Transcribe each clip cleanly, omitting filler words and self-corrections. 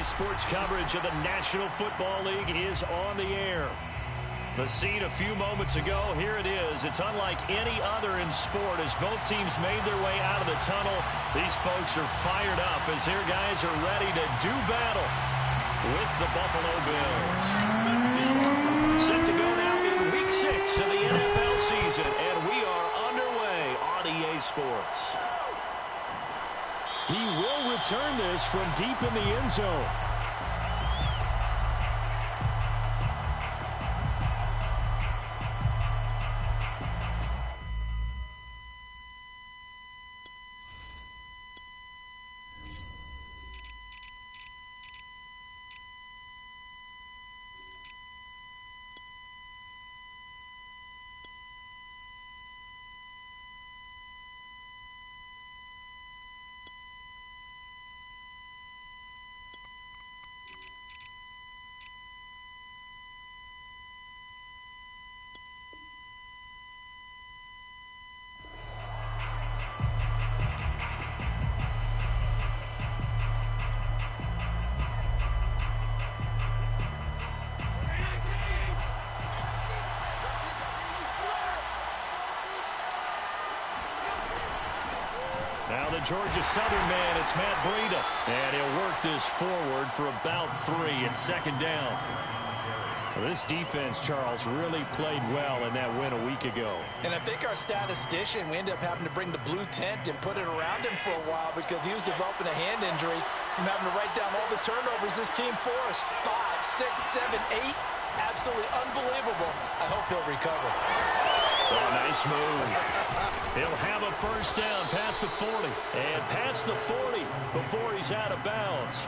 Sports coverage of the National Football League is on the air. The scene a few moments ago, here it is. It's unlike any other in sport as both teams made their way out of the tunnel. These folks are fired up as their guys are ready to do battle with the Buffalo Bills. Set to go now in Week 6 of the NFL season, and we are underway on EA Sports. He will return this from deep in the end zone. Now the Georgia Southern man, it's Matt Breida. And he'll work this forward for about 3 and second down. Well, this defense, Charles, really played well in that win a week ago. And I think our statistician, we ended up having to bring the blue tent and put it around him for a while because he was developing a hand injury from having to write down all the turnovers this team forced. 5, 6, 7, 8. Absolutely unbelievable. I hope he'll recover. Oh, nice move. He'll have a first down past the 40 and past the 40 before he's out of bounds.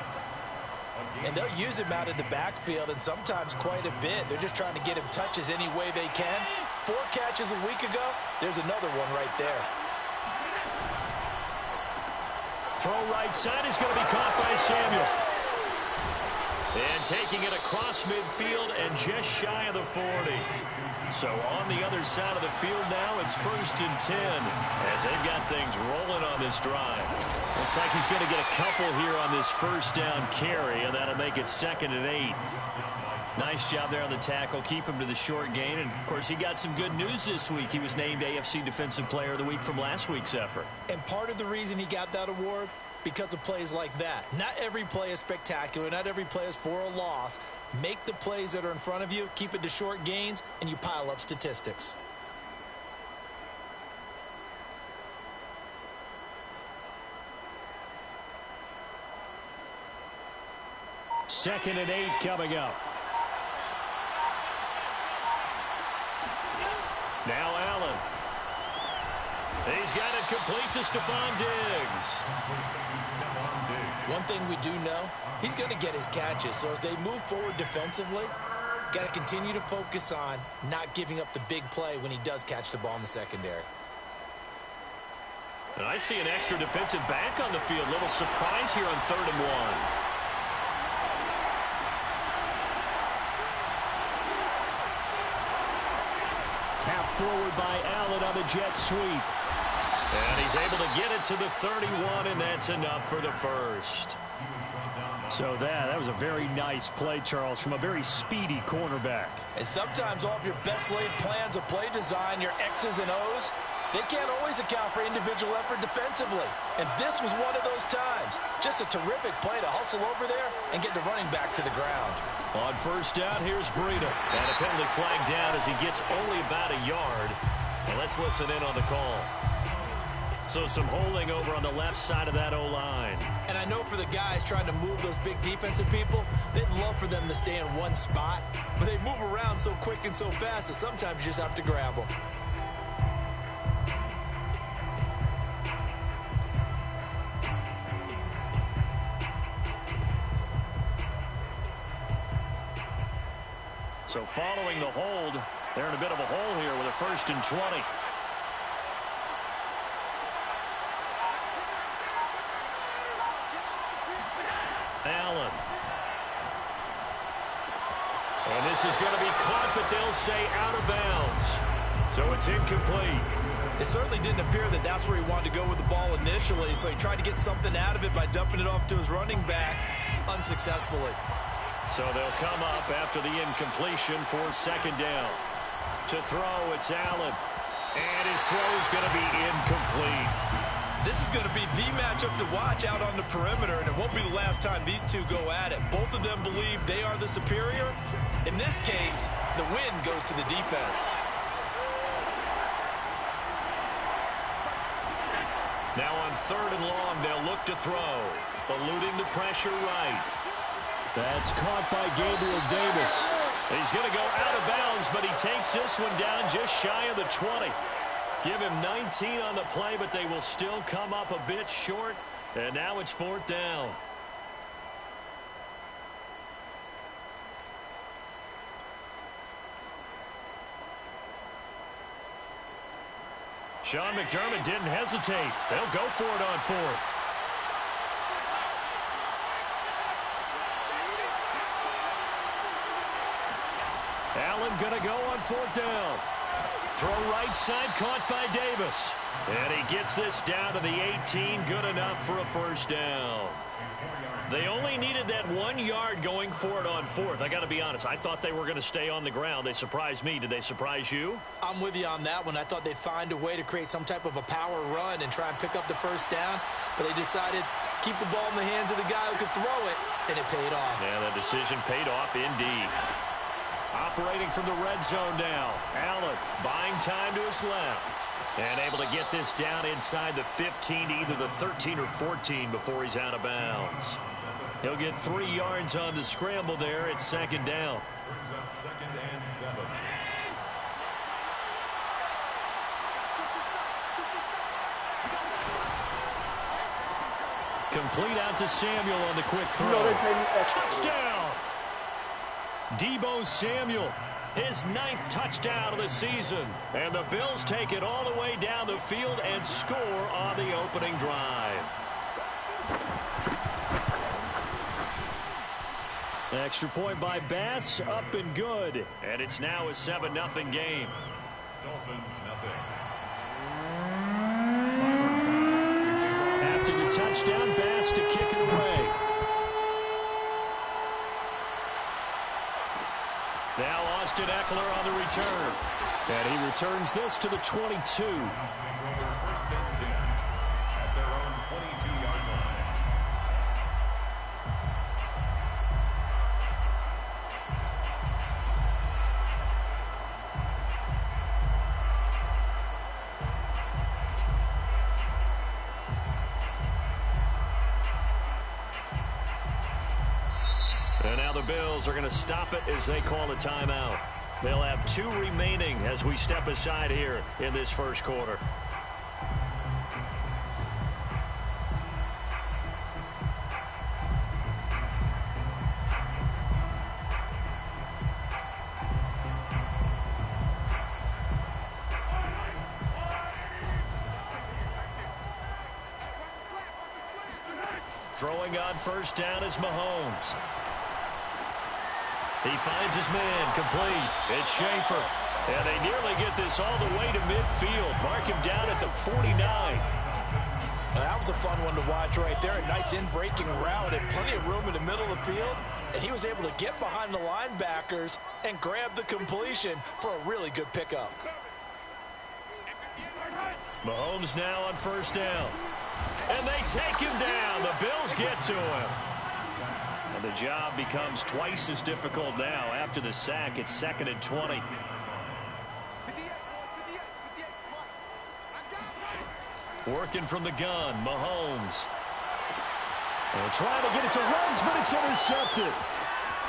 And they'll use him out in the backfield and sometimes quite a bit. They're just trying to get him touches any way they can. 4 catches a week ago. There's another one right there. Throw right side is going to be caught by Samuel. And taking it across midfield and just shy of the 40. So on the other side of the field now, it's 1st and 10 as they've got things rolling on this drive. Looks like he's going to get a couple here on this first down carry, and that'll make it 2nd and 8. Nice job there on the tackle. Keep him to the short gain. And, of course, he got some good news this week. He was named AFC Defensive Player of the Week from last week's effort. And part of the reason he got that award, because of plays like that. Not every play is spectacular. Not every play is for a loss. Make the plays that are in front of you, keep it to short gains, and you pile up statistics. Second and 8 coming up. Now Allen. He's got it complete to Stephon Diggs. One thing we do know, he's going to get his catches. So as they move forward defensively, got to continue to focus on not giving up the big play when he does catch the ball in the secondary. And I see an extra defensive back on the field. Little surprise here on 3rd and 1. Tap forward by Allen on the jet sweep. And he's able to get it to the 31, and that's enough for the first. So that was a very nice play, Charles, from a very speedy cornerback. And sometimes all of your best laid plans of play design, your X's and O's, they can't always account for individual effort defensively. And this was one of those times. Just a terrific play to hustle over there and get the running back to the ground. On first down, here's Breida. And a penalty flag down as he gets only about a yard. And let's listen in on the call. So some holding over on the left side of that O-line. And I know for the guys trying to move those big defensive people, they'd love for them to stay in one spot. But they move around so quick and so fast that sometimes you just have to grab them. So following the hold, they're in a bit of a hole here with a 1st and 20. Allen. And this is going to be caught, but they'll say out of bounds. So it's incomplete. It certainly didn't appear that that's where he wanted to go with the ball initially, so he tried to get something out of it by dumping it off to his running back. unsuccessfully. So they'll come up after the incompletion for second down. To throw, it's Allen. And his throw's going to be incomplete. This is going to be the matchup to watch out on the perimeter, and it won't be the last time these two go at it. Both of them believe they are the superior. In this case, the win goes to the defense. Now on 3rd and long, they'll look to throw. Eluding the pressure right. That's caught by Gabriel Davis. He's going to go out of bounds, but he takes this one down just shy of the 20. Give him 19 on the play, but they will still come up a bit short. And now it's 4th down. Sean McDermott didn't hesitate. They'll go for it on 4th. Allen going to go on 4th down. Throw right side, caught by Davis. And he gets this down to the 18, good enough for a 1st down. They only needed that 1 yard going for it on 4th. I got to be honest, I thought they were going to stay on the ground. They surprised me. Did they surprise you? I'm with you on that one. I thought they'd find a way to create some type of a power run and try and pick up the 1st down, but they decided keep the ball in the hands of the guy who could throw it, and it paid off. Yeah, that decision paid off indeed. Operating from the red zone now. Allen buying time to his left. And able to get this down inside the 15 to either the 13 or 14 before he's out of bounds. He'll get 3 yards on the scramble there. It's 2nd down. Brings up 2nd and 7. Complete out to Samuel on the quick throw. Touchdown! Deebo Samuel, his 9th touchdown of the season. And the Bills take it all the way down the field and score on the opening drive. Extra point by Bass, up and good. And it's now a 7-0 game. Dolphins, nothing. After the touchdown, Bass to kick it away. Now Austin Eckler on the return. And he returns this to the 22. First and 10 at their own 22-yard line. And now the Bills are going to stop it as they call a timeout. They'll have 2 remaining as we step aside here in this first quarter. Throwing on first down is Mahomes. He finds his man, complete. It's Schaefer. And they nearly get this all the way to midfield. Mark him down at the 49. That was a fun one to watch right there. A nice in-breaking route and plenty of room in the middle of the field. And he was able to get behind the linebackers and grab the completion for a really good pickup. Mahomes now on first down. And they take him down. The Bills get to him. And the job becomes twice as difficult now. After the sack, it's 2nd and 20. Working from the gun, Mahomes. And trying to get it to Ruggs, but it's intercepted.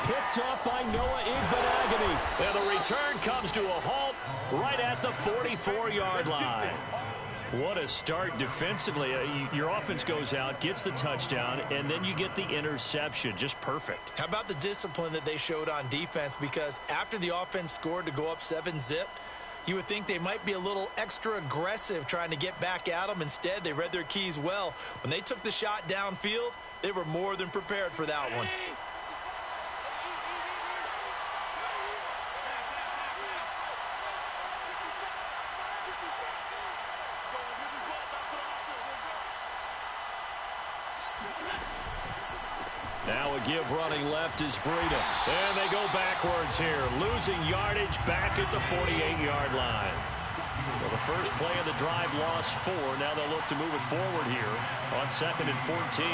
Picked up by Noah Igbenogany. And the return comes to a halt right at the 44-yard line. What a start defensively. Your offense goes out, gets the touchdown, and then you get the interception. Just perfect. How about the discipline that they showed on defense? Because after the offense scored to go up 7-zip, you would think they might be a little extra aggressive trying to get back at them. Instead, they read their keys well. When they took the shot downfield, they were more than prepared for that one. Now a give running left is Breida. And they go backwards here, losing yardage back at the 48-yard line. So the first play of the drive lost 4. Now they'll look to move it forward here on 2nd and 14.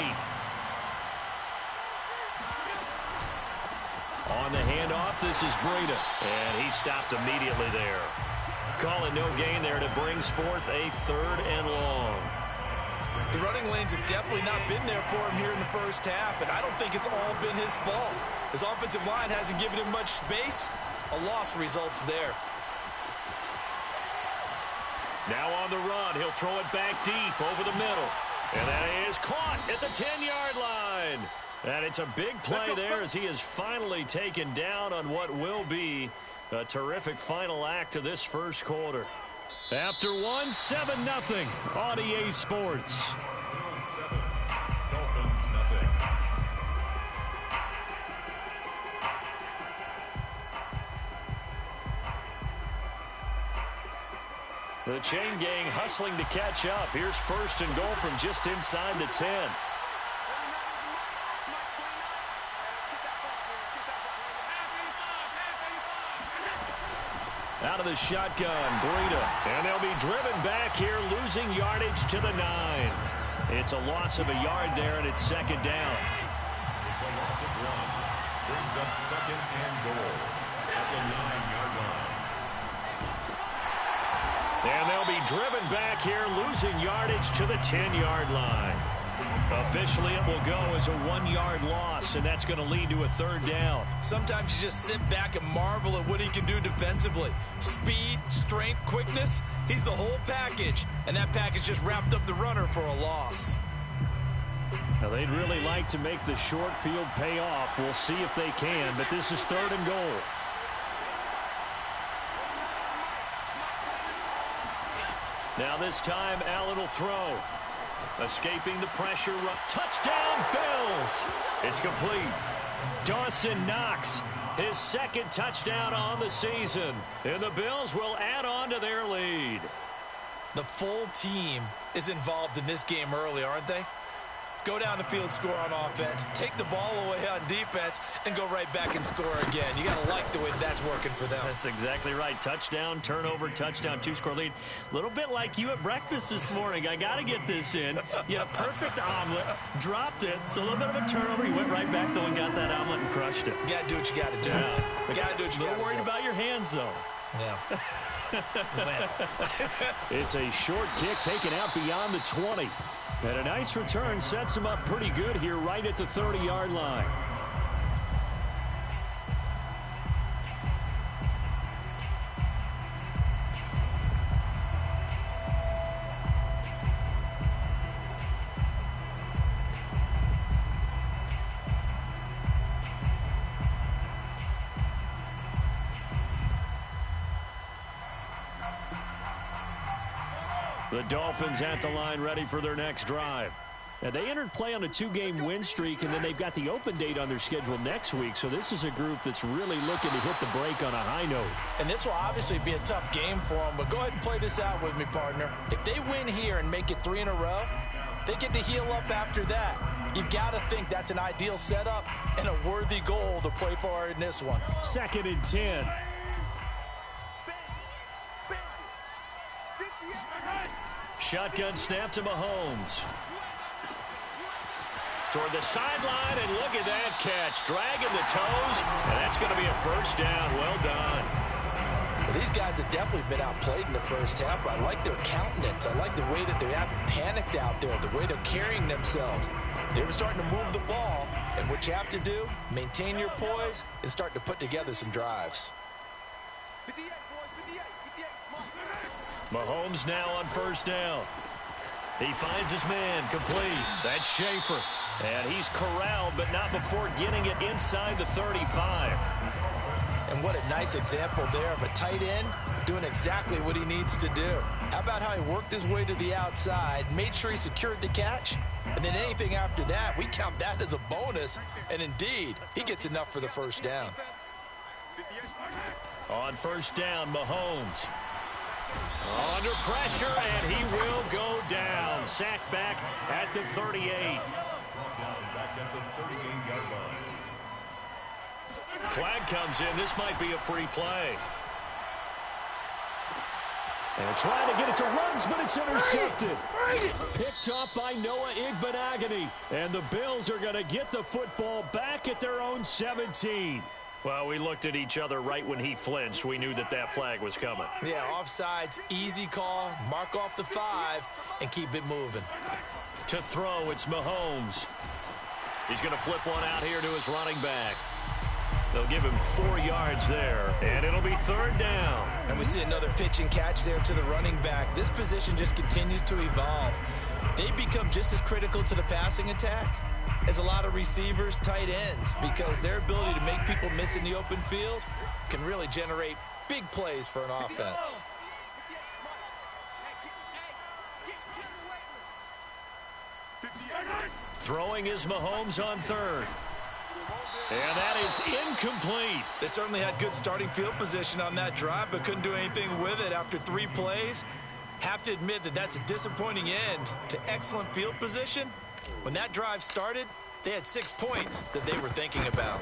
On the handoff, this is Breida. And he stopped immediately there. Call it no gain there, and it brings forth a 3rd and long. The running lanes have definitely not been there for him here in the first half, and I don't think it's all been his fault. His offensive line hasn't given him much space. A loss results there. Now on the run, he'll throw it back deep over the middle. And that is caught at the 10-yard line. And it's a big play there as he is finally taken down on what will be a terrific final act of this first quarter. After 1, 7-0 on EA Sports. Dolphins, nothing. The chain gang hustling to catch up. Here's 1st and goal from just inside the 10. Out of the shotgun, Breida. And they'll be driven back here, losing yardage to the 9. It's a loss of a yard there, and it's 2nd down. It's a loss of 1. Brings up 2nd and goal at the 9-yard line. And they'll be driven back here, losing yardage to the 10-yard line. Officially, it will go as a 1-yard loss, and that's going to lead to a 3rd down. Sometimes you just sit back and marvel at what he can do defensively. Speed, strength, quickness, he's the whole package. And that package just wrapped up the runner for a loss. Now, they'd really like to make the short field pay off. We'll see if they can, but this is 3rd and goal. Now this time, Allen will throw. Escaping the pressure. Touchdown, Bills. It's complete. Dawson Knox, his 2nd touchdown on the season. And the Bills will add on to their lead. The full team is involved in this game early, aren't they? Go down the field, score on offense, take the ball away on defense, and go right back and score again. You got to like the way that's working for them. That's exactly right. Touchdown, turnover, touchdown, 2-score lead. A little bit like you at breakfast this morning. I got to get this in. You had a perfect omelet, dropped it, so a little bit of a turnover. You went right back, though, and got that omelet and crushed it. You got to do what you got to do. Yeah. You got to do what you got to do. A little worried about your hands, though. Yeah. It's a short kick taken out beyond the 20. And a nice return sets him up pretty good here right at the 30-yard line. The Dolphins at the line ready for their next drive. Now, they entered play on a 2-game win streak, and then they've got the open date on their schedule next week. So this is a group that's really looking to hit the break on a high note. And this will obviously be a tough game for them, but go ahead and play this out with me, partner. If they win here and make it 3 in a row, they get to heal up after that. You've got to think that's an ideal setup and a worthy goal to play for in this one. 2nd and 10. Shotgun snap to Mahomes. Toward the sideline, and look at that catch. Dragging the toes, and that's going to be a 1st down. Well done. Well, these guys have definitely been outplayed in the first half, but I like their countenance. I like the way that they haven't panicked out there, the way they're carrying themselves. They were starting to move the ball, and what you have to do, maintain your poise and start to put together some drives. Mahomes now on 1st down. He finds his man, complete. That's Schaefer. And he's corralled, but not before getting it inside the 35. And what a nice example there of a tight end doing exactly what he needs to do. How about how he worked his way to the outside, made sure he secured the catch, and then anything after that, we count that as a bonus. And indeed, he gets enough for the 1st down. On 1st down, Mahomes. Under pressure, and he will go down. Sacked back at the 38. Back at the 38-yard line. Flag comes in. This might be a free play. And trying to get it to Ruggs, but it's intercepted. Picked off by Noah Igbenogany. And the Bills are going to get the football back at their own 17. Well, we looked at each other right when he flinched. We knew that that flag was coming. Yeah, offsides, easy call. Mark off the 5 and keep it moving. To throw, it's Mahomes. He's going to flip one out here to his running back. They'll give him 4 yards there, and it'll be third down. And we see another pitch and catch there to the running back. This position just continues to evolve. They become just as critical to the passing attack as a lot of receivers, tight ends, because their ability to make people miss in the open field can really generate big plays for an offense. Throwing is Mahomes on third. And that is incomplete. They certainly had good starting field position on that drive, but couldn't do anything with it after 3 plays. Have to admit that that's a disappointing end to excellent field position. When that drive started, they had 6 points that they were thinking about.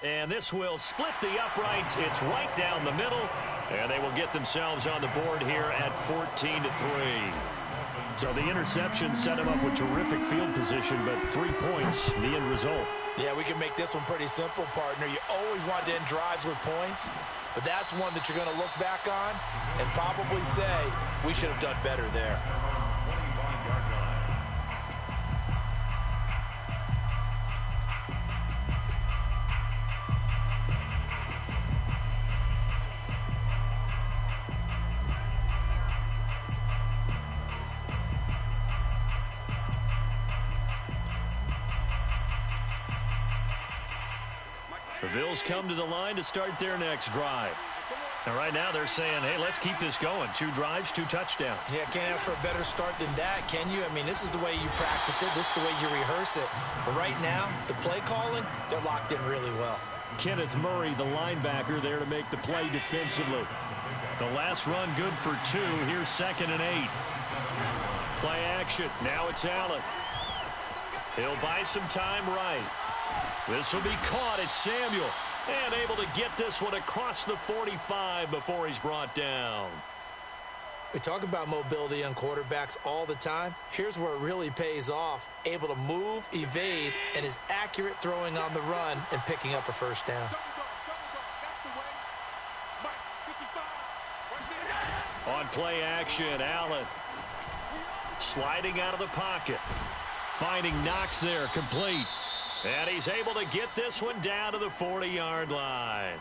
And this will split the uprights. It's right down the middle. And they will get themselves on the board here at 14-3. So the interception set him up with terrific field position, but 3 points, the end result. Yeah, we can make this one pretty simple, partner. You always want to end drives with points, but that's one that you're going to look back on and probably say, we should have done better there. 25-yard line. The Bills come to the line to start their next drive. And right now they're saying, hey, let's keep this going. 2 drives, 2 touchdowns. Yeah, can't ask for a better start than that, can you? I mean, this is the way you practice it. This is the way you rehearse it. But right now, the play calling, they're locked in really well. Kenneth Murray, the linebacker, there to make the play defensively. The last run good for 2. Here's 2nd and 8. Play action. Now it's Allen. He'll buy some time right. This will be caught. It's Samuel. And able to get this one across the 45 before he's brought down. We talk about mobility on quarterbacks all the time. Here's where it really pays off. Able to move, evade, and is accurate throwing on the run and picking up a first down. On play action, Allen. Sliding out of the pocket. Finding Knox there, complete. And he's able to get this one down to the 40-yard line.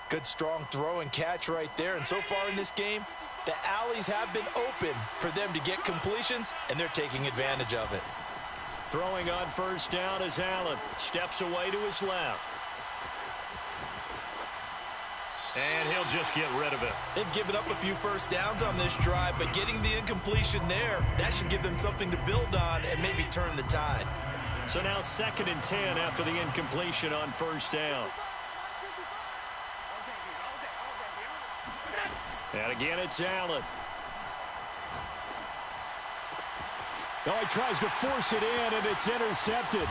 Good strong throw and catch right there. And so far in this game, the alleys have been open for them to get completions, and they're taking advantage of it. Throwing on first down is Allen. Steps away to his left. And he'll just get rid of it. They've given up a few first downs on this drive, but getting the incompletion there, that should give them something to build on and maybe turn the tide. So now 2nd and 10 after the incompletion on first down. And again, it's Allen. Oh, he tries to force it in, and it's intercepted.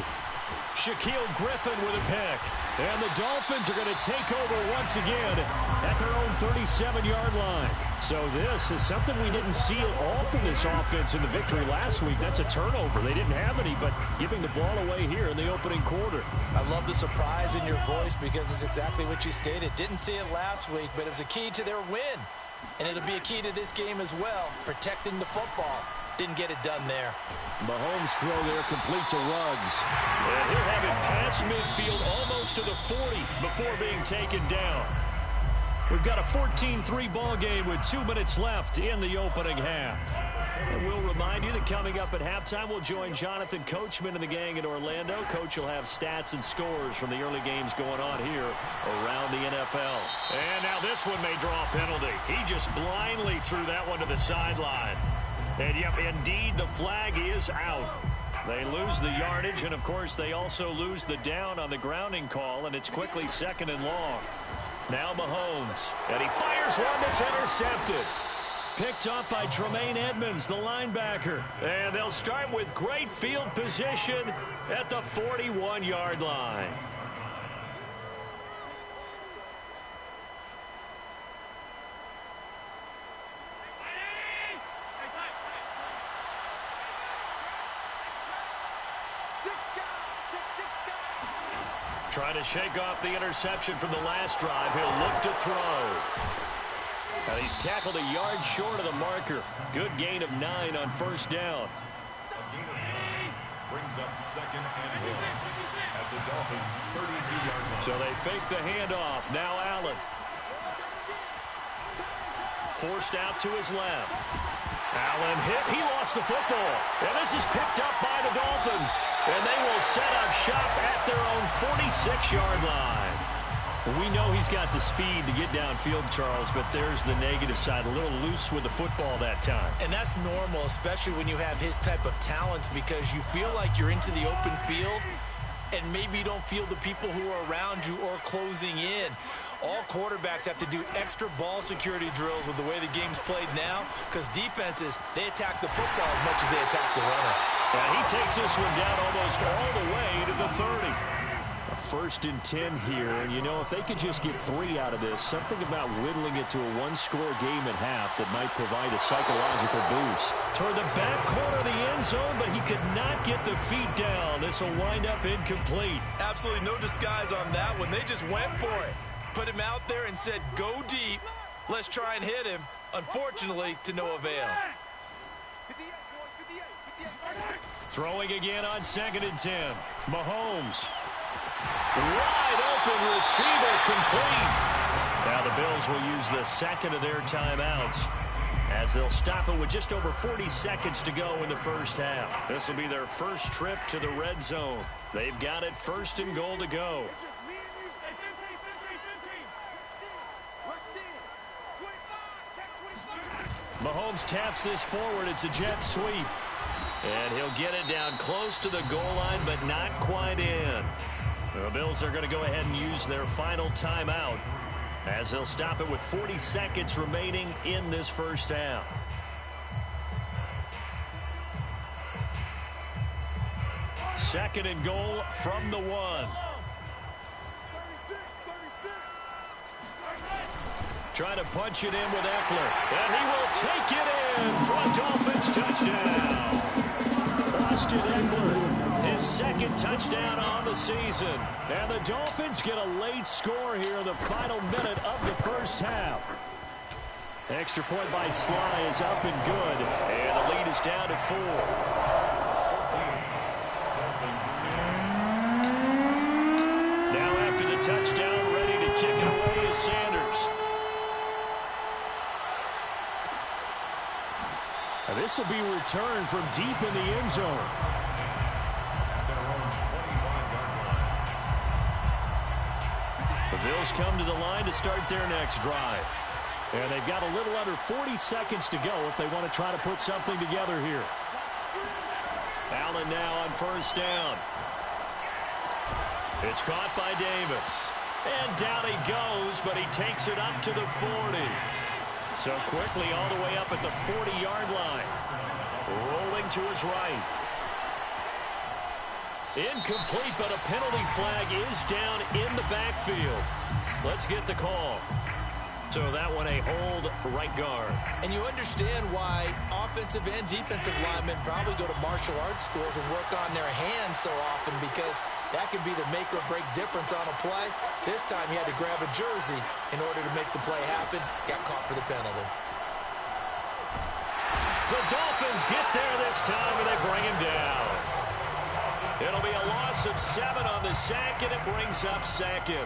Shaquille Griffin with a pick. And the Dolphins are going to take over once again at their own 37-yard line. So this is something we didn't see at all from this offense in the victory last week. That's a turnover. They didn't have any, but giving the ball away here in the opening quarter. I love the surprise in your voice because it's exactly what you stated. Didn't see it last week, but it was a key to their win. And it'll be a key to this game as well, protecting the football. Didn't get it done there. Mahomes throw there complete to Ruggs. And he'll have it past midfield almost to the 40 before being taken down. We've got a 14-3 ball game with 2 minutes left in the opening half. And we'll remind you that coming up at halftime, we'll join Jonathan Coachman and the gang in Orlando. Coach will have stats and scores from the early games going on here around the NFL. And now this one may draw a penalty. He just blindly threw that one to the sideline. And, yep, indeed, the flag is out. They lose the yardage, and, of course, they also lose the down on the grounding call, and it's quickly 2nd and long. Now Mahomes. And he fires one that's intercepted. Picked up by Tremaine Edmonds, the linebacker. And they'll start with great field position at the 41-yard line. Trying to shake off the interception from the last drive. He'll look to throw. And he's tackled a yard short of the marker. Good gain of 9 on first down. A gain of 9 brings up 2nd and 1 at the Dolphins' 32-yard line. So they fake the handoff. Now Allen. Forced out to his left. Allen hit. He lost the football. And this is picked up by the Dolphins. And they will set up shop at their own 46-yard line. We know he's got the speed to get downfield, Charles, but there's the negative side. A little loose with the football that time. And that's normal, especially when you have his type of talents, because you feel like you're into the open field and maybe you don't feel the people who are around you or closing in. All quarterbacks have to do extra ball security drills with the way the game's played now, because defenses, they attack the football as much as they attack the runner. And he takes this one down almost all the way to the 30. First and 10 here, and you know, if they could just get 3 out of this, something about whittling it to a one-score game at half that might provide a psychological boost. Toward the back corner of the end zone, but he could not get the feet down. This will wind up incomplete. Absolutely no disguise on that one. They just went for it. Put him out there and said, go deep. Let's try and hit him. Unfortunately, to no avail. Throwing again on 2nd and 10. Mahomes. Wide open receiver, complete. Now the Bills will use the second of their timeouts as they'll stop it with just over 40 seconds to go in the first half. This will be their first trip to the red zone. They've got it 1st and goal to go. Mahomes taps this forward. It's a jet sweep. And he'll get it down close to the goal line, but not quite in. The Bills are going to go ahead and use their final timeout as they'll stop it with 40 seconds remaining in this first half. Second and goal from the 1. Trying to punch it in with Eckler. And he will take it in for a Dolphins touchdown. Austin Eckler, his second touchdown on the season. And the Dolphins get a late score here in the final minute of the first half. Extra point by Sly is up and good. And the lead is down to 4. Now after the touchdown, ready to kick it away is Sanders. Now this will be returned from deep in the end zone. The Bills come to the line to start their next drive. And they've got a little under 40 seconds to go if they want to try to put something together here. Allen now on first down. It's caught by Davis. And down he goes, but he takes it up to the 40. So quickly all the way up at the 40-yard line. Rolling to his right. Incomplete, but a penalty flag is down in the backfield. Let's get the call. So that one a hold right guard. And you understand why offensive and defensive linemen probably go to martial arts schools and work on their hands so often, because that can be the make or break difference on a play. This time he had to grab a jersey in order to make the play happen. Got caught for the penalty. The Dolphins get there this time and they bring him down. It'll be a loss of 7 on the sack, and it brings up 2nd.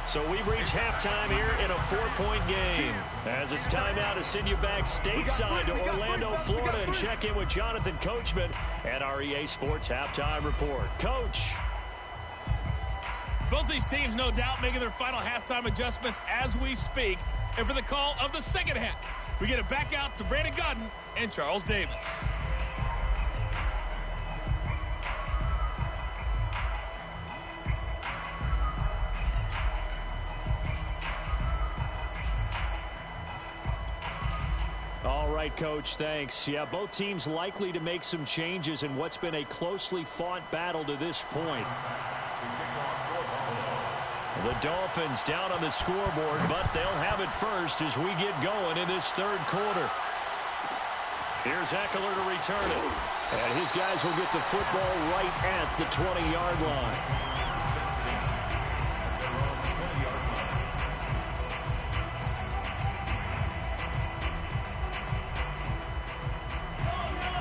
So we've reached halftime here in a 4-point game. As it's time now to send you back stateside to Orlando, Florida, and check in with Jonathan Coachman at our EA Sports Halftime Report. Coach. Both these teams, no doubt, making their final halftime adjustments as we speak. And for the call of the second half, we get it back out to Brandon Godden and Charles Davis. All right, Coach, thanks. Yeah, both teams likely to make some changes in what's been a closely fought battle to this point. The Dolphins down on the scoreboard, but they'll have it first as we get going in this third quarter. Here's Eckler to return it. And his guys will get the football right at the 20-yard line.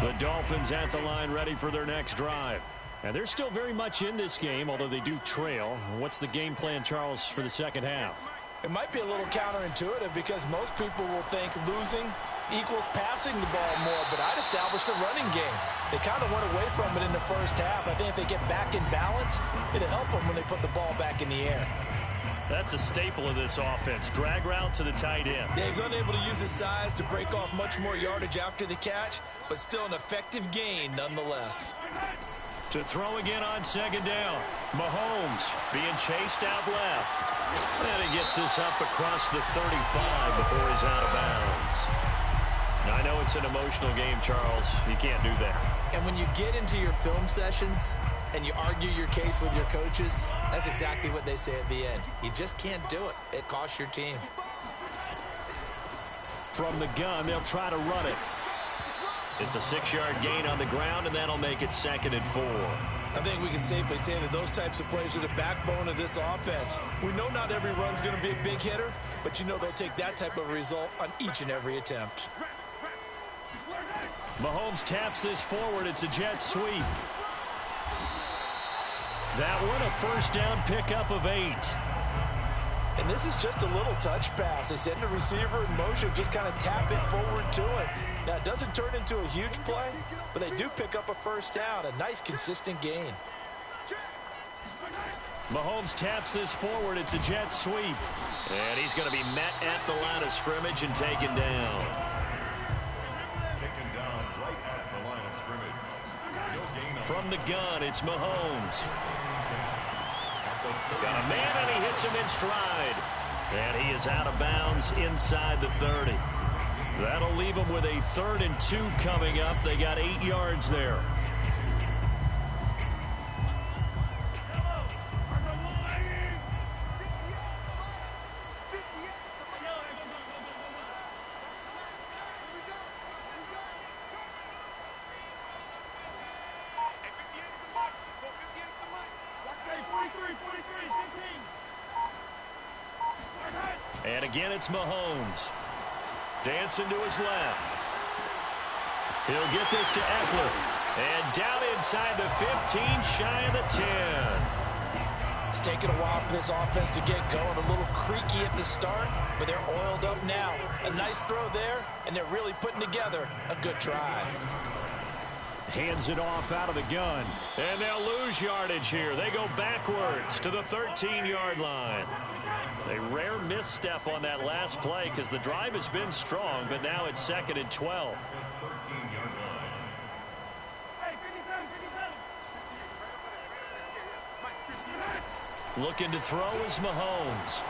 The Dolphins at the line ready for their next drive. And they're still very much in this game, although they do trail. What's the game plan, Charles, for the second half? It might be a little counterintuitive because most people will think losing equals passing the ball more, but I'd establish the running game. They kind of went away from it in the first half. I think if they get back in balance, it'll help them when they put the ball back in the air. That's a staple of this offense. Drag route to the tight end. Yeah, he's unable to use his size to break off much more yardage after the catch, but still an effective gain nonetheless. To throw again on second down. Mahomes being chased out left. And he gets this up across the 35 before he's out of bounds. Now, I know it's an emotional game, Charles. You can't do that. And when you get into your film sessions and you argue your case with your coaches, that's exactly what they say at the end. You just can't do it. It costs your team. From the gun, they'll try to run it. It's a 6-yard gain on the ground, and that'll make it 2nd and 4. I think we can safely say that those types of plays are the backbone of this offense. We know not every run's going to be a big hitter, but you know they'll take that type of result on each and every attempt. Mahomes taps this forward. It's a jet sweep. That one, a first down pickup of 8. And this is just a little touch pass. They send the receiver in motion, just kind of tap it forward to it. Now, it doesn't turn into a huge play, but they do pick up a first down, a nice, consistent gain. Mahomes taps this forward. It's a jet sweep. And he's going to be met at the line of scrimmage and taken down. Taken down right at the line of scrimmage. No gain on. From the gun, it's Mahomes. Got a man, and he hits him in stride. And he is out of bounds inside the 30. That'll leave them with a 3rd and 2 coming up. They got 8 yards there. And again, it's Mahomes. Dancing to his left. He'll get this to Eckler. And down inside the 15, shy of the 10. It's taken a while for this offense to get going. A little creaky at the start, but they're oiled up now. A nice throw there, and they're really putting together a good drive. Hands it off out of the gun. And they'll lose yardage here. They go backwards to the 13-yard line. A rare misstep on that last play because the drive has been strong, but now it's 2nd and 12. 13-yard line. Looking to throw is Mahomes.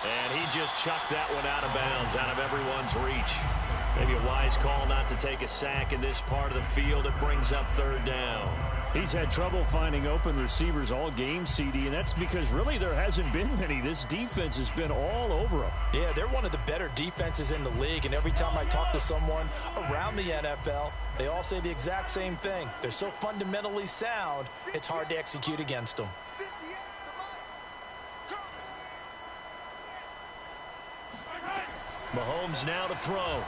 And he just chucked that one out of bounds, out of everyone's reach. Maybe a wise call not to take a sack in this part of the field. It brings up 3rd down. He's had trouble finding open receivers all game, CD, and that's because really there hasn't been many. This defense has been all over them. Yeah, they're one of the better defenses in the league, and every time I talk to someone around the NFL, they all say the exact same thing. They're so fundamentally sound, it's hard to execute against them. Mahomes now to throw.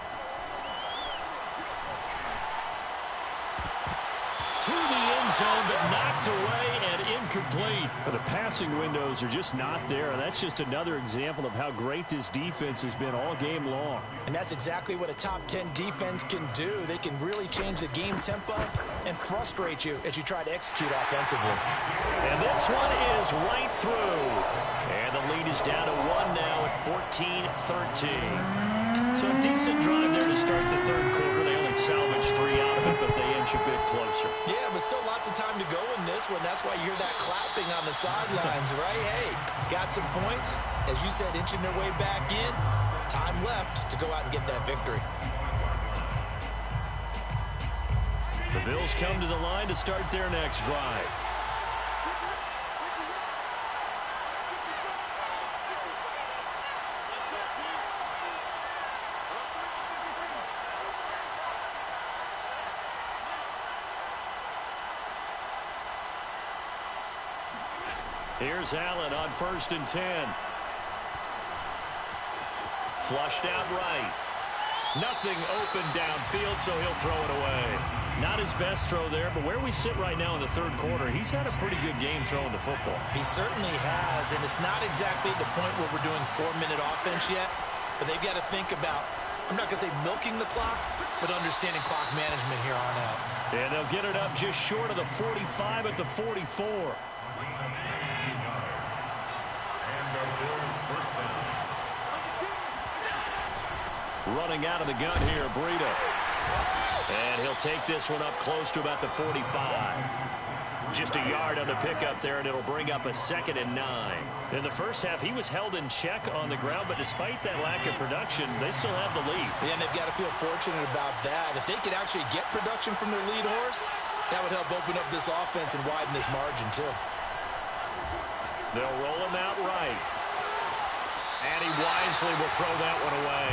To the end zone, but knocked away and incomplete. But the passing windows are just not there. That's just another example of how great this defense has been all game long. And that's exactly what a top 10 defense can do. They can really change the game tempo and frustrate you as you try to execute offensively. And this one is right through. And the lead is down to 1 now at 14-13. So a decent drive there to start the third quarter. They only salvaged 3 out of it, but they inch a bit closer. Yeah, but still lots of time to go in this one. That's why you hear that clapping on the sidelines, right? Hey, got some points. As you said, inching their way back in. Time left to go out and get that victory. The Bills come to the line to start their next drive. Here's Allen on 1st and 10. Flushed out right. Nothing open downfield, so he'll throw it away. Not his best throw there, but where we sit right now in the third quarter, he's had a pretty good game throwing the football. He certainly has, and it's not exactly at the point where we're doing 4-minute offense yet, but they've got to think about, I'm not going to say milking the clock, but understanding clock management here on out. And they'll get it up just short of the 45 at the 44. Running out of the gun here, Breida. And he'll take this one up close to about the 45. Just a yard on the pickup there, and it'll bring up a 2nd and 9. In the first half, he was held in check on the ground, but despite that lack of production, they still have the lead. Yeah, and they've got to feel fortunate about that. If they could actually get production from their lead horse, that would help open up this offense and widen this margin, too. They'll roll him out right. And he wisely will throw that one away.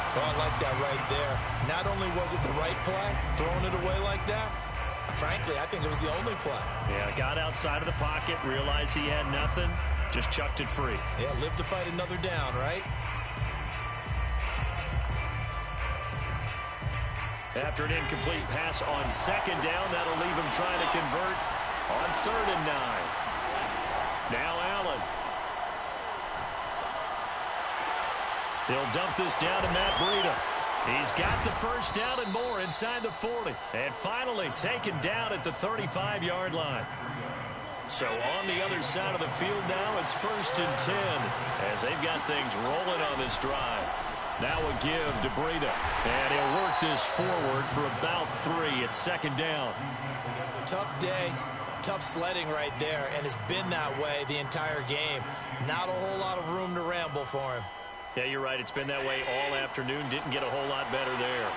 Oh, I like that right there. Not only was it the right play, throwing it away like that, frankly, I think it was the only play. Yeah, got outside of the pocket, realized he had nothing, just chucked it free. Yeah, live to fight another down, right? After an incomplete pass on 2nd down, that'll leave him trying to convert on 3rd and 9. Now Allen. They'll dump this down to Matt Breida. He's got the first down and more inside the 40. And finally taken down at the 35-yard line. So on the other side of the field now, it's 1st and 10 as they've got things rolling on this drive. Now a give to Breida. And he'll work this forward for about 3 at 2nd down. Tough day. Tough sledding right there, and it's been that way the entire game. Not a whole lot of room to ramble for him. Yeah, you're right. It's been that way all afternoon. Didn't get a whole lot better there.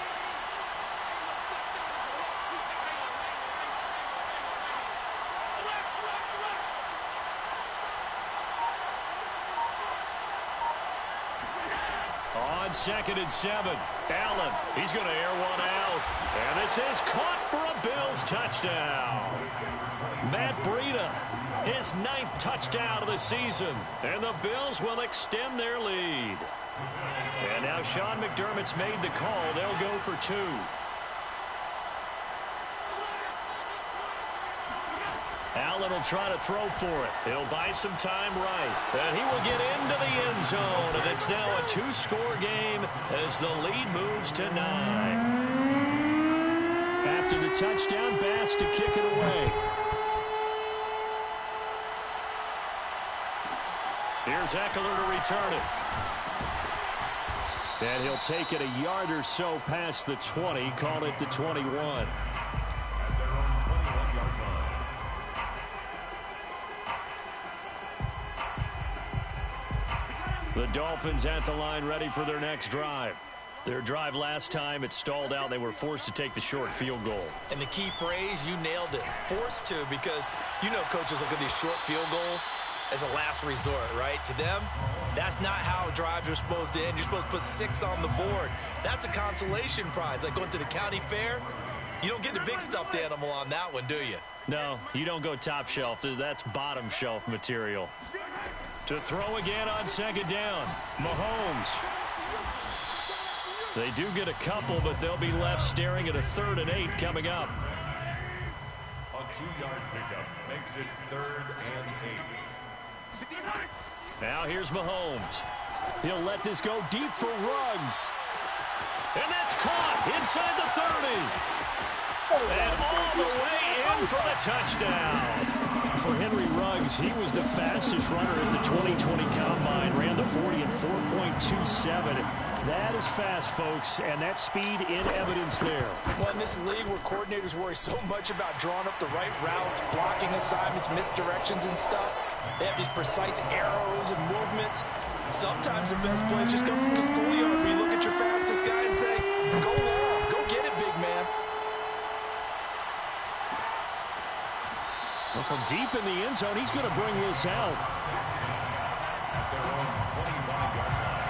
On 2nd and 7, Allen. He's going to air one out. And this is caught for a Bills touchdown. Matt Breida, his 9th touchdown of the season. And the Bills will extend their lead. And now Sean McDermott's made the call. They'll go for 2. Allen will try to throw for it. He'll buy some time right. And he will get into the end zone. And it's now a 2-score game as the lead moves to 9. After the touchdown, Bass to kick it away. Here's Eckler to return it. And he'll take it a yard or so past the 20, call it the 21. The Dolphins at the line ready for their next drive. Their drive last time, it stalled out. They were forced to take the short field goal. And the key phrase, you nailed it. Forced to, because you know coaches look at these short field goals as a last resort, right? To them, that's not how drives are supposed to end. You're supposed to put 6 on the board. That's a consolation prize. Like going to the county fair, you don't get the big stuffed animal on that one, do you? No, you don't go top shelf. That's bottom shelf material. To throw again on 2nd down, Mahomes. They do get a couple, but they'll be left staring at a 3rd and 8 coming up. A 2-yard pickup makes it 3rd and 8. Now here's Mahomes. He'll let this go deep for Ruggs. And that's caught inside the 30. And all the way in for the touchdown. For Henry Ruggs, he was the fastest runner at the 2020 Combine. Ran the 40 in 4.27. That is fast, folks, and that speed in evidence there. Well, in this league where coordinators worry so much about drawing up the right routes, blocking assignments, misdirections and stuff, they have these precise arrows and movements. Sometimes the best plays just come from the schoolyard where you look at your fastest guy and say, go long, go get it, big man. Well, from deep in the end zone, he's going to bring this out. At their own 25-yard line.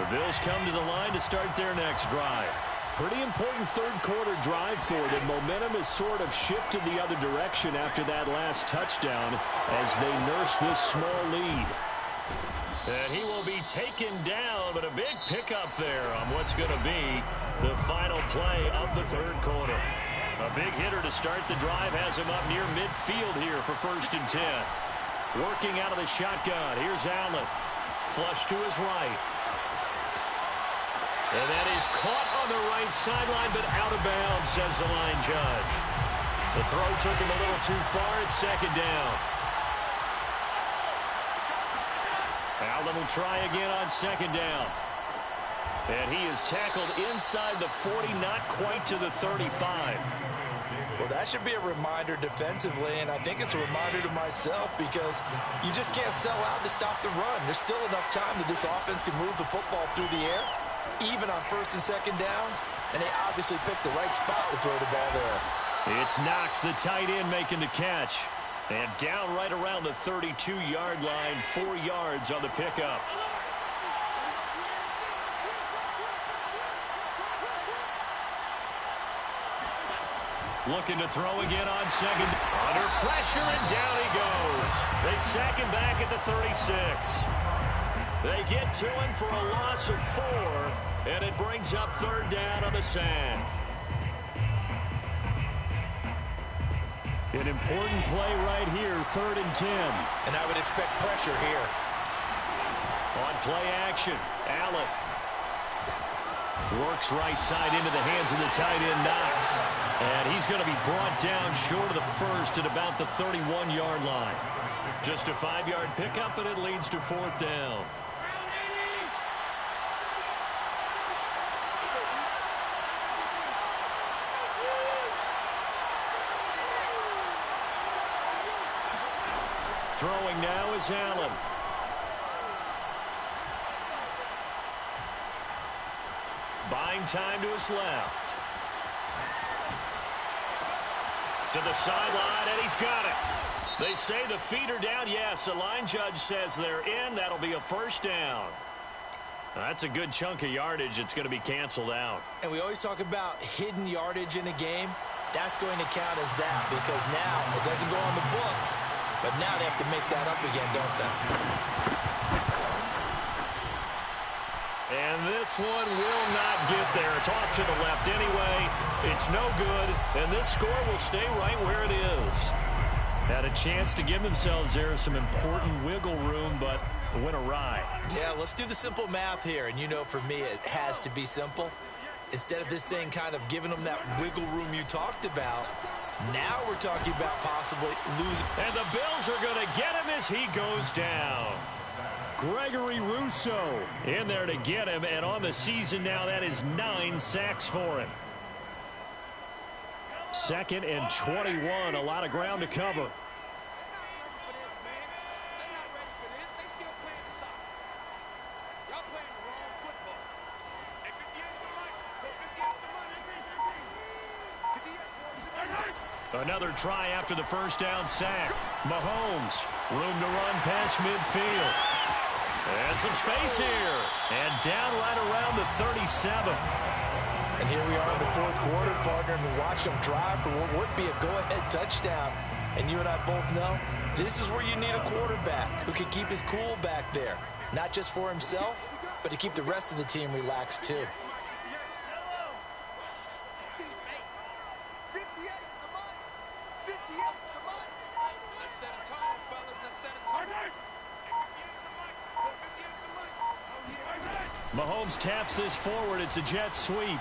The Bills come to the line to start their next drive. Pretty important third-quarter drive for them. Momentum has sort of shifted the other direction after that last touchdown as they nurse this small lead. And he will be taken down, but a big pickup there on what's going to be the final play of the third quarter. A big hitter to start the drive has him up near midfield here for 1st and 10. Working out of the shotgun. Here's Allen. Flush to his right. And that is caught on the right sideline, but out of bounds, says the line judge. The throw took him a little too far. It's 2nd down. Allen will try again on 2nd down. And he is tackled inside the 40, not quite to the 35. Well, that should be a reminder defensively, and I think it's a reminder to myself because you just can't sell out to stop the run. There's still enough time that this offense can move the football through the air, even on 1st and 2nd downs, and they obviously picked the right spot to throw the ball there. It's Knox, the tight end, making the catch. And down right around the 32-yard line, 4 yards on the pickup. Looking to throw again on 2nd. Under pressure, and down he goes. They sack him back at the 36. They get to him for a loss of 4, and it brings up 3rd down on the sack. An important play right here, 3rd and 10. And I would expect pressure here. On play action, Allen works right side into the hands of the tight end, Knox. And he's going to be brought down short of the 1st at about the 31-yard line. Just a 5-yard pickup, and it leads to 4th down. Throwing now is Allen. Buying time to his left. To the sideline, and he's got it. They say the feet are down. Yes, the line judge says they're in. That'll be a 1st down. That's a good chunk of yardage. It's going to be canceled out. And we always talk about hidden yardage in a game. That's going to count as that because now it doesn't go on the books. But now they have to make that up again, don't they? And this one will not get there. It's off to the left anyway. It's no good. And this score will stay right where it is. Had a chance to give themselves there some important wiggle room, but went awry. Yeah, let's do the simple math here. And you know, for me, it has to be simple. Instead of this thing kind of giving them that wiggle room you talked about, now we're talking about possibly losing. And the Bills are going to get him as he goes down. Gregory Rousseau in there to get him. And on the season now, that is 9 sacks for him. 2nd and 21. A lot of ground to cover. Another try after the 1st down sack. Mahomes, room to run past midfield. And some space here. And down right around the 37. And here we are in the 4th quarter, partner, and watch them drive for what would be a go-ahead touchdown. And you and I both know this is where you need a quarterback who can keep his cool back there. Not just for himself, but to keep the rest of the team relaxed too. Mahomes taps this forward. It's a jet sweep.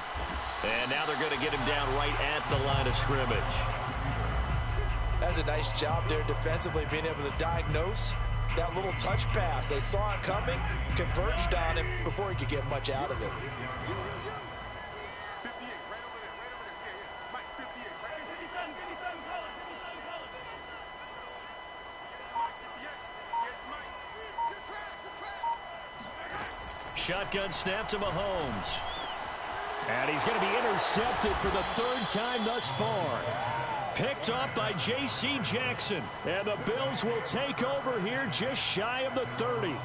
And now they're going to get him down right at the line of scrimmage. That's a nice job there defensively, being able to diagnose that little touch pass. They saw it coming, converged on him before he could get much out of it. shotgun snap to Mahomes. And he's going to be intercepted for the third time thus far. Picked up by J.C. Jackson. And the Bills will take over here just shy of the 30.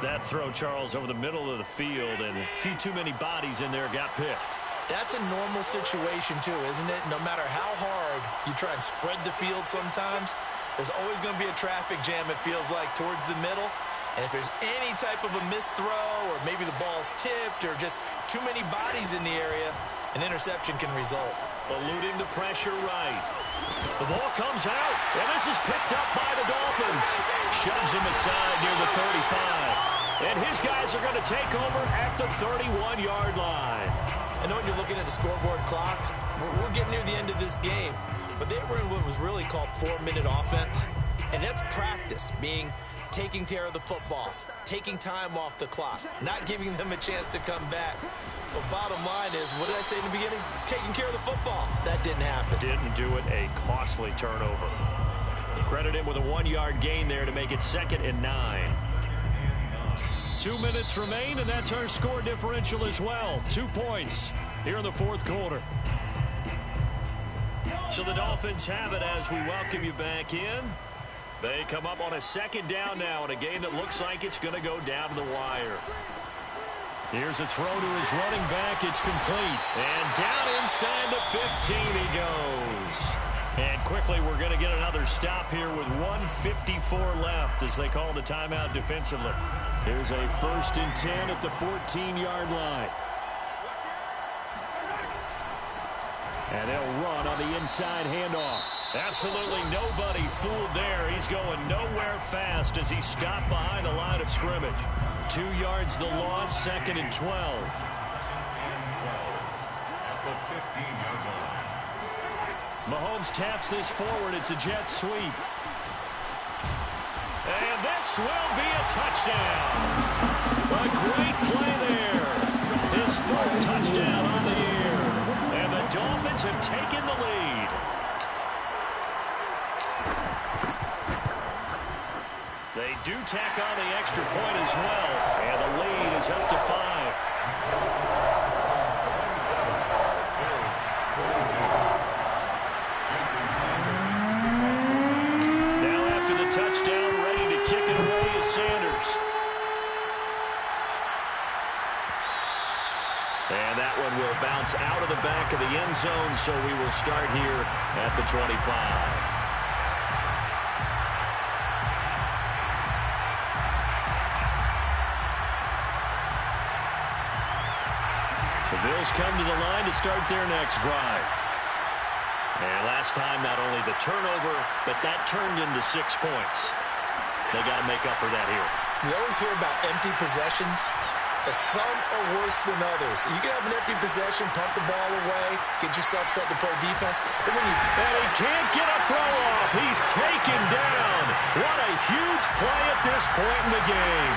That throw, Charles, over the middle of the field, and a few too many bodies in there got picked. That's a normal situation, too, isn't it? No matter how hard you try and spread the field sometimes, there's always going to be a traffic jam, it feels like, towards the middle. And if there's any type of a missed throw or maybe the ball's tipped or just too many bodies in the area, an interception can result. Eluding the pressure right. The ball comes out, and this is picked up by the Dolphins. Shoves him aside near the 35. And his guys are going to take over at the 31-yard line. I know when you're looking at the scoreboard clock, we're getting near the end of this game, but they were in what was really called 4-minute offense, and that's practice, meaning taking care of the football, taking time off the clock, not giving them a chance to come back. But bottom line is, what did I say in the beginning? Taking care of the football. That didn't happen. Didn't do it. A costly turnover. Credit him with a 1-yard gain there to make it 2nd and 9. 2 minutes remain, and that's our score differential as well. 2 points here in the fourth quarter. So the Dolphins have it as we welcome you back in. They come up on a 2nd down now in a game that looks like it's going to go down to the wire. Here's a throw to his running back. It's complete. And down inside the 15 he goes. And quickly we're going to get another stop here with 1:54 left as they call the timeout defensively. Here's a 1st and 10 at the 14-yard line. And they'll run on the inside handoff. Absolutely nobody fooled there. He's going nowhere fast as he's stopped behind the line of scrimmage. 2 yards the loss, 2nd and 12. At the 15-yard line. Mahomes taps this forward. It's a jet sweep. And this will be a touchdown. A great play there. His 4th touchdown on the year. And the Dolphins have taken the lead. They do tack on the extra point as well. And the lead is up to 5. Now after the touchdown, ready to kick it away is Sanders. And that one will bounce out of the back of the end zone, so we will start here at the 25. The Bills come to the line to start their next drive. And last time, not only the turnover, but that turned into 6 points. They got to make up for that here. You always hear about empty possessions, but some are worse than others. You can have an empty possession, pump the ball away, get yourself set to play defense. But when you... And he can't get a throw off. He's taken down. What a huge play at this point in the game.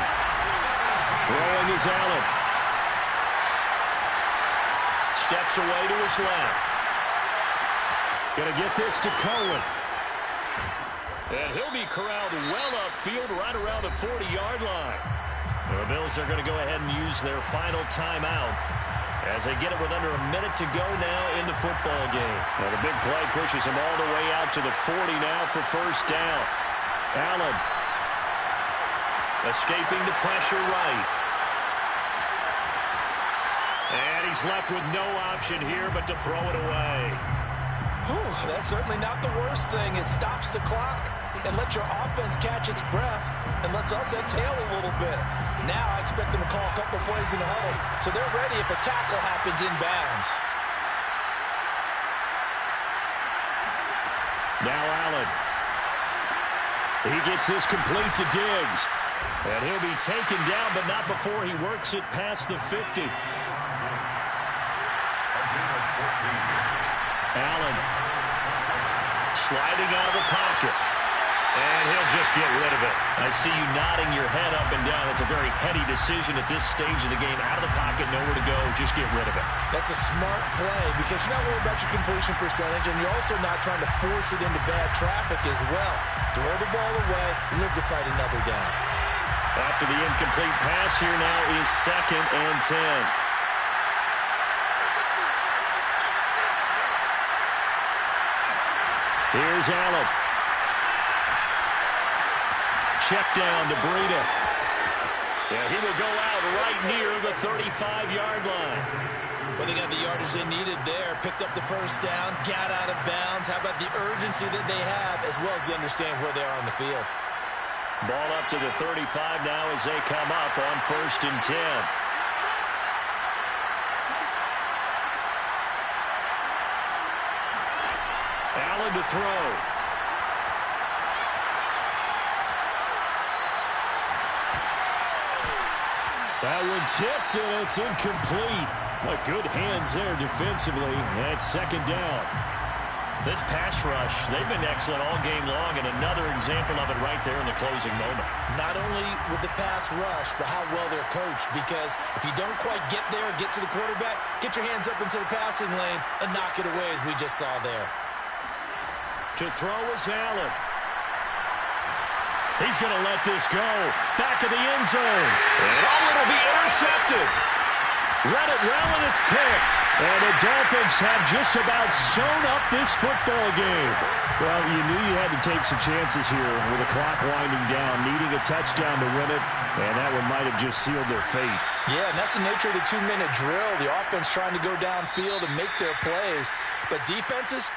Throwing is Allen. Steps away to his left. Going to get this to Cohen. And he'll be corralled well upfield right around the 40-yard line. The Bills are going to go ahead and use their final timeout as they get it with under a minute to go now in the football game. Well, the big play pushes him all the way out to the 40 now for 1st down. Allen. Escaping the pressure right. And he's left with no option here but to throw it away. Whew, that's certainly not the worst thing. It stops the clock and lets your offense catch its breath and lets us exhale a little bit. Now I expect them to call a couple plays in the huddle, so they're ready if a tackle happens inbounds. Now Allen. He gets this complete to Diggs. And he'll be taken down, but not before he works it past the 50. Allen sliding out of the pocket. And he'll just get rid of it. I see you nodding your head up and down. It's a very heady decision at this stage of the game. Out of the pocket, nowhere to go. Just get rid of it. That's a smart play because you're not worried about your completion percentage, and you're also not trying to force it into bad traffic as well. Throw the ball away, live to fight another down. After the incomplete pass, here now is 2nd and 10. Here's Allen. Check down to Breida. Yeah, he will go out right near the 35-yard line. Well, they got the yardage they needed there. Picked up the first down, got out of bounds. How about the urgency that they have, as well as they understand where they are on the field? Ball up to the 35 now as they come up on 1st and 10. Allen to throw. That one tipped, and it's incomplete. But good hands there defensively. That's 2nd down. This pass rush, they've been excellent all game long, and another example of it right there in the closing moment. Not only with the pass rush, but how well they're coached. Because if you don't quite get there, get to the quarterback, get your hands up into the passing lane and knock it away, as we just saw there. To throw is Allen. He's going to let this go. Back of the end zone. Oh, it'll be intercepted. Let it well, and it's picked. And the Dolphins have just about sewn up this football game. Well, you knew you had to take some chances here with the clock winding down, needing a touchdown to win it, and that one might have just sealed their fate. Yeah, and that's the nature of the 2-minute drill. The offense trying to go downfield and make their plays. But defenses,